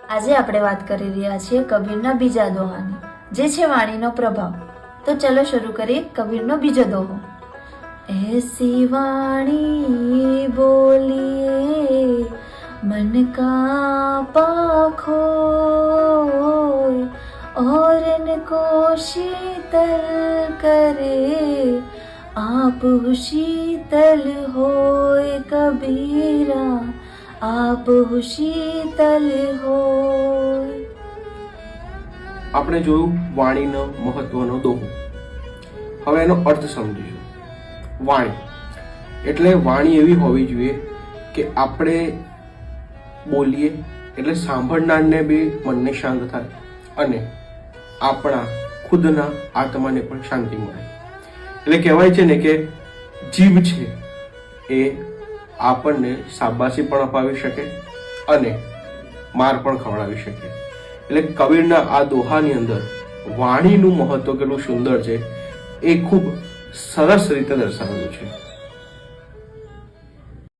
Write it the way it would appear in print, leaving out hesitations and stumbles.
આજે આપણે વાત કરી રહ્યા છીએ કબીરના બીજા દોહાની, જે છે વાણીનો પ્રભાવ. તો ચલો શરૂ કરીએ કબીરનો બીજો દોહો. ऐसी वाणी बोलिए मन का पाखोय और इनको शीतल करे आप शीतल होय कबीरा आप शीतल होय. આપણે જોયું વાણીનો મહત્વનો દોહો. હવે એનો અર્થ સમજીશું. વાણી એટલે વાણી એવી હોવી જોઈએ કે આપણે બોલીએ એટલે સાંભળનારને બી મનને શાંત થાય અને આપણા ખુદના આત્માને પણ શાંતિ મળે. એટલે કહેવાય છે ને કે જીભ છે એ આપણને શાબાશી પણ અપાવી શકે અને માર પણ ખવડાવી શકે. એટલે કબીરના આ દોહાની અંદર વાણીનું મહત્વ કેટલું સુંદર છે એ ખૂબ સરસ રીતે દર્શાવેલું છે.